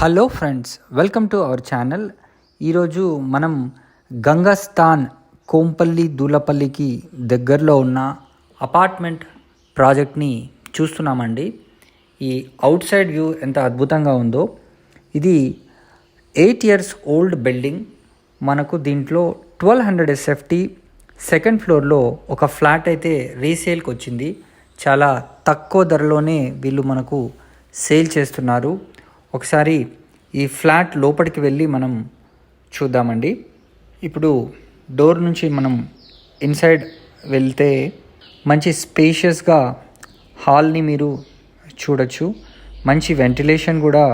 Hello friends, welcome to our channel. ఈరోజు మనం గంగస్థాన్ కోంపల్లి దూలపల్లికి దగ్గరలో ఉన్న అపార్ట్మెంట్ ప్రాజెక్ట్ని చూస్తున్నామండి. ఈ అవుట్ సైడ్ వ్యూ ఎంత అద్భుతంగా ఉందో. ఇది 8 years ఓల్డ్ బిల్డింగ్. మనకు దీంట్లో 1200 SFT సెకండ్ ఫ్లోర్లో ఒక ఫ్లాట్ అయితే రీసేల్కి వచ్చింది. చాలా తక్కువ ధరలోనే వీళ్ళు మనకు సేల్ చేస్తున్నారు. ఒకసారి ఈ ఫ్లాట్ లోపలికి వెళ్ళి మనం చూద్దామండి. ఇప్పుడు డోర్ నుంచి మనం ఇన్సైడ్ వెళ్తే మంచి స్పేషియస్గా హాల్ని మీరు చూడొచ్చు. మంచి వెంటిలేషన్ కూడా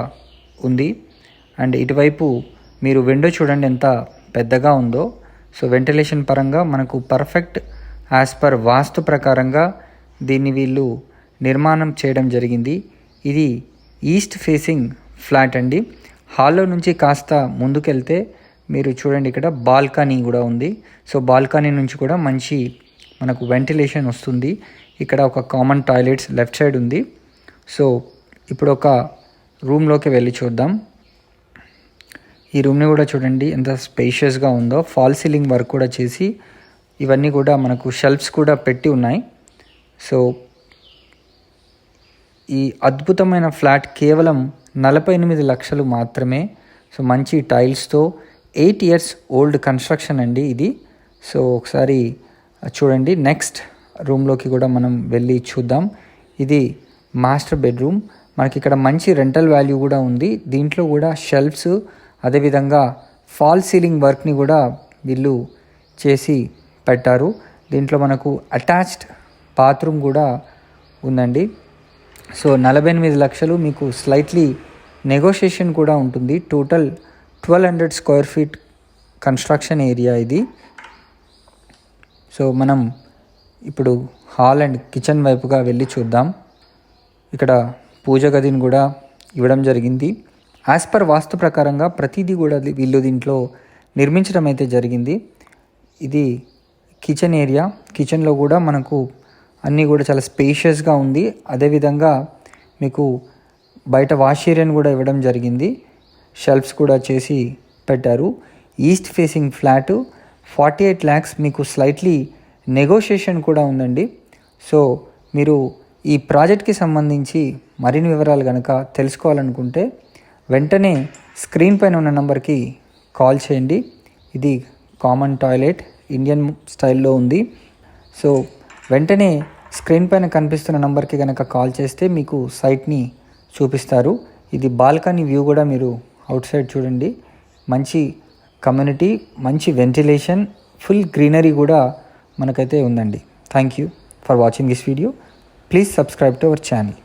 ఉంది. అండ్ ఇటువైపు మీరు విండో చూడండి ఎంత పెద్దగా ఉందో. సో వెంటిలేషన్ పరంగా మనకు పర్ఫెక్ట్ యాజ్ పర్ వాస్తు ప్రకారంగా దీన్ని వీళ్ళు నిర్మాణం చేయడం జరిగింది. ఇది ఈస్ట్ ఫేసింగ్ ఫ్లాట్ అండి. హాల్లో నుంచి కాస్త ముందుకెళ్తే మీరు చూడండి, ఇక్కడ బాల్కనీ కూడా ఉంది. సో బాల్కనీ నుంచి కూడా మంచి మనకు వెంటిలేషన్ వస్తుంది. ఇక్కడ ఒక కామన్ టాయిలెట్స్ లెఫ్ట్ సైడ్ ఉంది. సో ఇప్పుడు ఒక రూమ్లోకి వెళ్ళి చూద్దాం. ఈ రూమ్ని కూడా చూడండి ఎంత స్పేషియస్గా ఉందో. ఫాల్ సీలింగ్ వర్క్ కూడా చేసి ఇవన్నీ కూడా మనకు షెల్ఫ్స్ కూడా పెట్టి ఉన్నాయి. సో ఈ అద్భుతమైన ఫ్లాట్ కేవలం 48 లక్షలు మాత్రమే. సో మంచి టైల్స్తో 8 years ఓల్డ్ కన్స్ట్రక్షన్ అండి ఇది. సో ఒకసారి చూడండి. నెక్స్ట్ రూమ్లోకి కూడా మనం వెళ్ళి చూద్దాం. ఇది మాస్టర్ బెడ్రూమ్. మనకి ఇక్కడ మంచి రెంటల్ వాల్యూ కూడా ఉంది. దీంట్లో కూడా షెల్ఫ్స్, అదేవిధంగా ఫాల్ సీలింగ్ వర్క్ని కూడా వీళ్ళు చేసి పెట్టారు. దీంట్లో మనకు అటాచ్డ్ బాత్రూమ్ కూడా ఉందండి. సో 48 లక్షలు మీకు స్లైట్లీ నెగోషియేషన్ కూడా ఉంటుంది. Total 1200 square feet construction area ఇది. సో మనం ఇప్పుడు హాల్ అండ్ కిచెన్ వైపుగా వెళ్ళి చూద్దాం. ఇక్కడ పూజ గదిని కూడా ఇవ్వడం జరిగింది. యాజ్ పర్ వాస్తు ప్రకారంగా ప్రతిదీ కూడా వీళ్ళు దీంట్లో నిర్మించడం అయితే జరిగింది. ఇది కిచెన్ ఏరియా. కిచెన్లో కూడా మనకు అన్నీ కూడా చాలా స్పేషియస్గా ఉంది. అదేవిధంగా మీకు బయట వాష్ ఏరియాని కూడా ఇవ్వడం జరిగింది. షెల్ఫ్స్ కూడా చేసి పెట్టారు. ఈస్ట్ ఫేసింగ్ ఫ్లాట్ 48 lakhs మీకు స్లైట్లీ నెగోషియేషన్ కూడా ఉందండి. సో మీరు ఈ ప్రాజెక్ట్కి సంబంధించి మరిన్ని వివరాలు కనుక తెలుసుకోవాలనుకుంటే వెంటనే స్క్రీన్ పైన ఉన్న నెంబర్కి కాల్ చేయండి. ఇది కామన్ టాయిలెట్ ఇండియన్ స్టైల్లో ఉంది. సో వెంటనే స్క్రీన్ పైన కనిపిస్తున్న నెంబర్కి కనుక కాల్ చేస్తే మీకు సైట్ని చూపిస్తారు. ఇది బాల్కనీ వ్యూ కూడా మీరు అవుట్ సైడ్ చూడండి. మంచి కమ్యూనిటీ, మంచి వెంటిలేషన్, ఫుల్ గ్రీనరీ కూడా మనకైతే ఉందండి. Thank you for watching this video. Please subscribe to our channel.